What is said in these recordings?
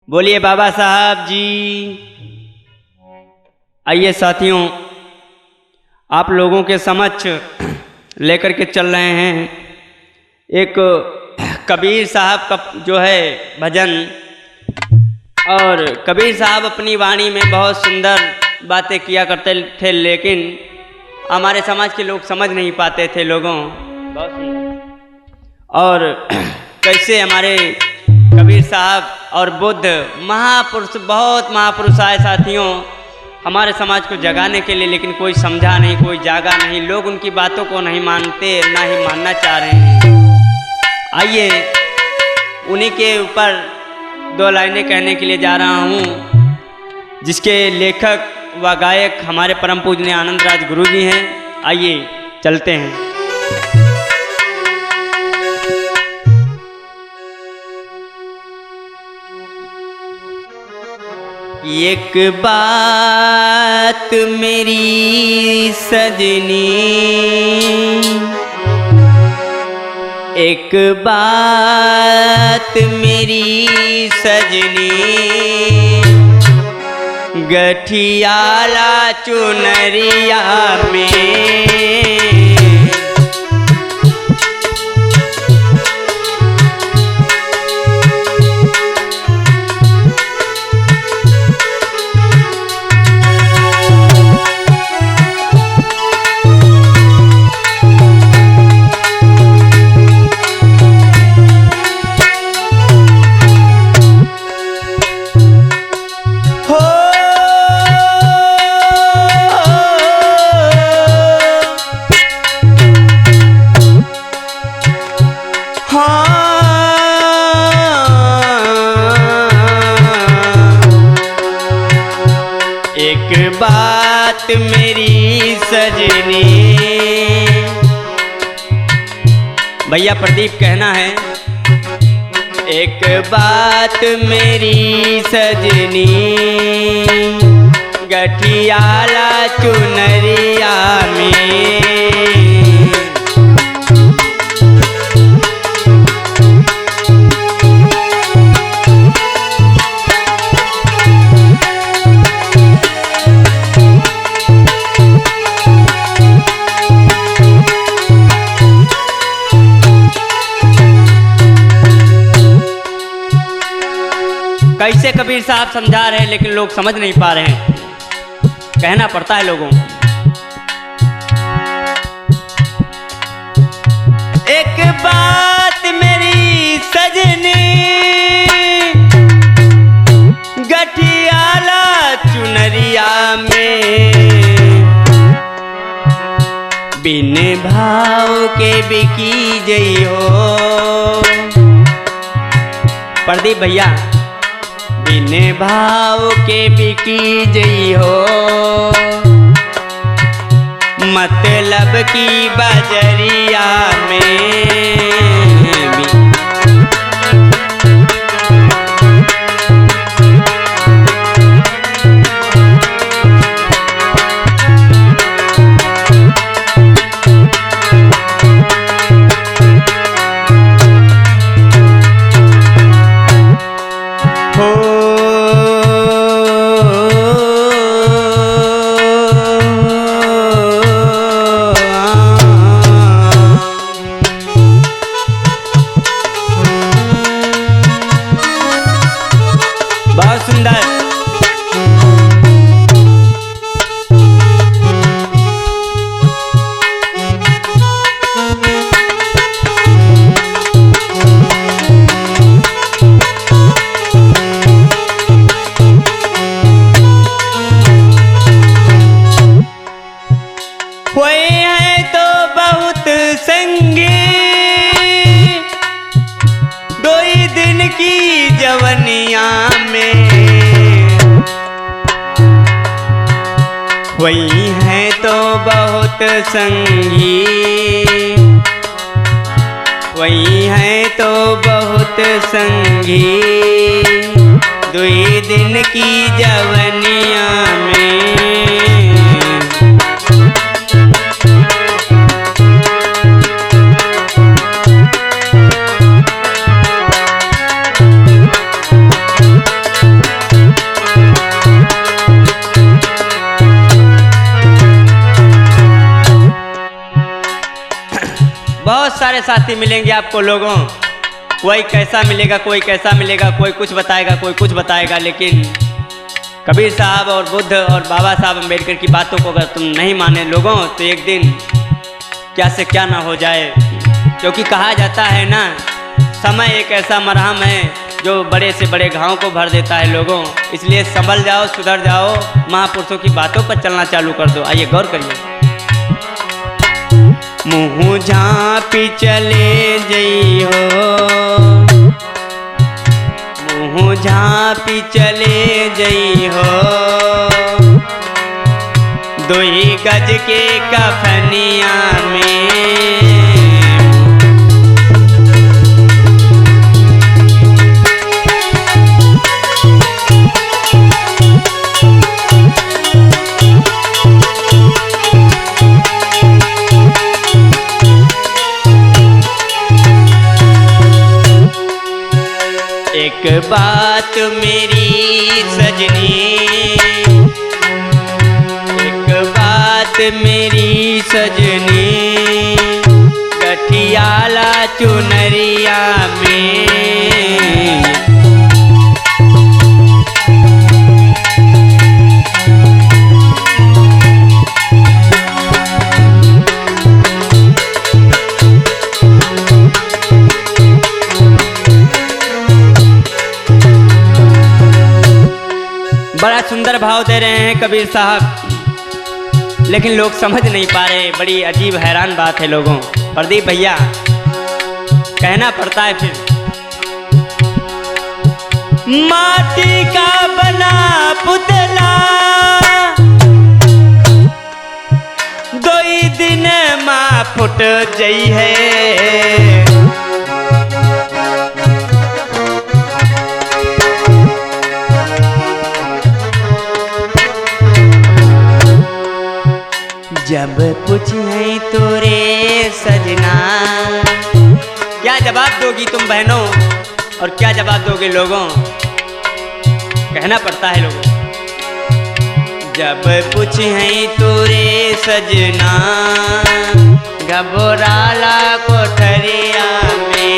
बोलिए बाबा साहब जी। आइए साथियों, आप लोगों के समक्ष लेकर के चल रहे हैं एक कबीर साहब का जो है भजन। और कबीर साहब अपनी वाणी में बहुत सुंदर बातें किया करते थे, लेकिन हमारे समाज के लोग समझ नहीं पाते थे लोगों। बहुत सुंदर। और कैसे हमारे कबीर साहब और बुद्ध महापुरुष, बहुत महापुरुष आए साथियों हमारे समाज को जगाने के लिए, लेकिन कोई समझा नहीं, कोई जागा नहीं। लोग उनकी बातों को नहीं मानते, ना ही मानना चाह रहे हैं। आइए उन्हीं के ऊपर दो लाइनें कहने के लिए जा रहा हूँ, जिसके लेखक व गायक हमारे परम पूजनीय आनंद राज गुरु जी हैं। आइए चलते हैं। एक बात मेरी सजनी, एक बात मेरी सजनी, गठियाला चुनरिया में बात मेरी सजनी। भैया प्रदीप कहना है, एक बात मेरी सजनी, गठियाला चुनरिया में कैसे कबीर साहब समझा रहे हैं, लेकिन लोग समझ नहीं पा रहे हैं। कहना पड़ता है लोगों। एक बात मेरी सजनी, गठियाला चुनरिया में, बिन भाव के बिकी जइयो। प्रदीप भैया, बिन भाव के बिकी जइहो, मतलब की बजरिया में जवनिया में, वही है तो बहुत संगी, वही है तो बहुत संगी, दुई दिन की जवनिया में। सारे साथी मिलेंगे आपको लोगों, कोई कैसा मिलेगा, कोई कैसा मिलेगा, कोई कुछ बताएगा, कोई कुछ बताएगा, लेकिन कबीर साहब और बुद्ध और बाबा साहब अम्बेडकर की बातों को अगर तुम नहीं माने लोगों, तो एक दिन क्या से क्या ना हो जाए। क्योंकि कहा जाता है ना, समय एक ऐसा मरहम है जो बड़े से बड़े घाव को भर देता है लोगों। इसलिए संभल जाओ, सुधर जाओ, महापुरुषों की बातों पर चलना चालू कर दो। आइए गौर करिए। मुँह झाँपी चले जई हो, मुँह झाँपी चले जई हो, दुई गज के कफनिया में। एक बात मेरी सजनी, एक बात मेरी सजनी, गठियाला चुनरिया में। बड़ा सुंदर भाव दे रहे हैं कबीर साहब, लेकिन लोग समझ नहीं पा रहे। बड़ी अजीब हैरान बात है लोगों। प्रदीप भैया, कहना पड़ता है फिर। माटी का बना पुतला, दो ही दिन माँ फुट जई है। जब पूछे तोरे सजना, क्या जवाब दोगी तुम बहनों और क्या जवाब दोगे लोगों? कहना पड़ता है लोगों। जब पूछे तोरे सजना, घबराला कोठरिया में।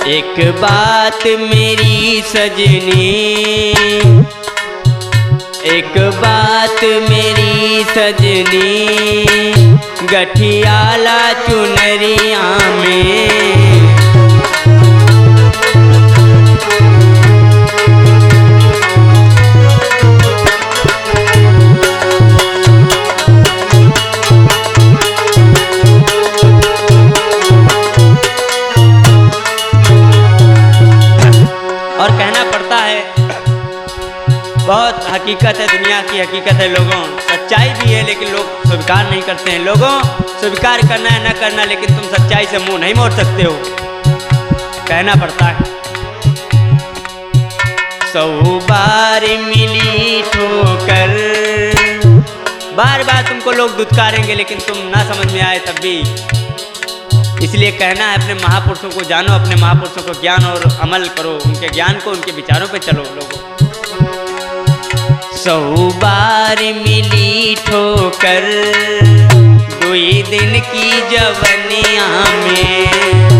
एक बात मेरी सजनी, एक बात मेरी सजनी, गठियाला चुनरिया में। और कहना पड़ता है, बहुत हकीकत है, दुनिया की हकीकत है लोगों। सच्चाई भी है लेकिन लोग स्वीकार नहीं करते हैं। लोगों, स्वीकार करना है न करना, लेकिन तुम सच्चाई से मुंह नहीं मोड़ सकते हो। कहना पड़ता है। 100 बार मिली ठोकर, बार बार तुमको लोग दुत्कारेंगे लेकिन तुम ना समझ में आए तब भी। इसलिए कहना है, अपने महापुरुषों को जानो, अपने महापुरुषों को ज्ञान और अमल करो, उनके ज्ञान को, उनके विचारों पे चलो लोगों। 100 बार मिली ठोकर, 2 दिन की जवनिया में।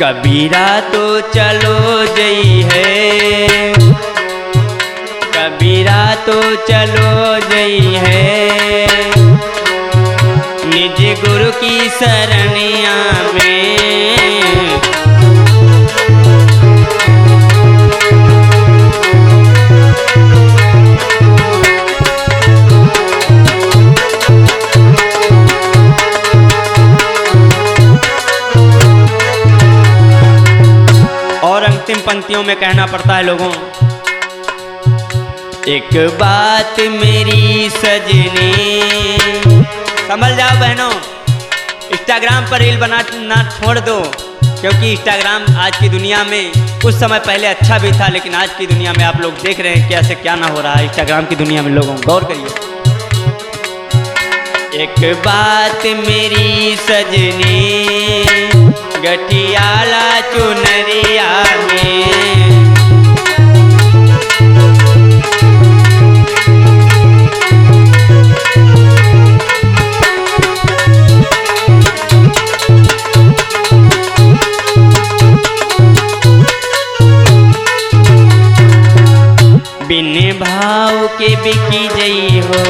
कबीरा तो चलो जई है, कबीरा तो चलो जई है, निज गुरु की शरणिया में। और अंतिम पंक्तियों बहनों में कहना पड़ता है लोगों। एक बात मेरी सजनी, समझ जाओ बहनों, इंस्टाग्राम पर रील बनाना छोड़ दो, क्योंकि इंस्टाग्राम आज की दुनिया में कुछ समय पहले अच्छा भी था, लेकिन आज की दुनिया में आप लोग देख रहे हैं कैसे क्या ना हो रहा है इंस्टाग्राम की दुनिया में। लोगों गौर करिए। एक बात मेरी सजनी, गठियाला चुनरिया में, बिन भाव के बिकी जई हो।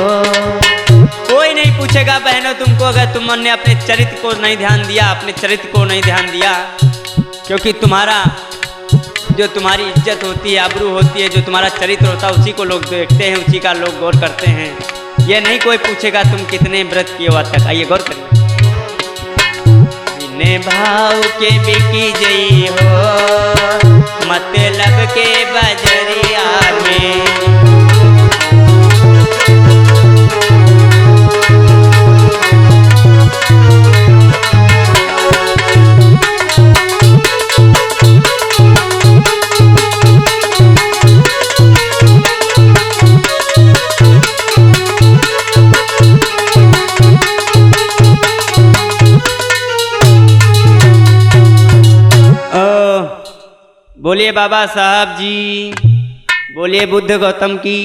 कोई नहीं पूछेगा बहनों तुमको, अगर तुमने अपने चरित्र को नहीं ध्यान दिया, अपने चरित्र को नहीं ध्यान दिया, क्योंकि तुम्हारा जो तुम्हारी इज्जत होती है, आबरू होती है, जो तुम्हारा चरित्र होता है, उसी को लोग देखते हैं, उसी का लोग गौर करते हैं। ये नहीं कोई पूछेगा तुम कितने व्रत किए आज तक। आइए गौर करिए। बिन भाव के बिकी जई हो, मतलब के बजरिया में, बोलिए बाबा साहब जी, बोलिए बुद्ध गौतम की।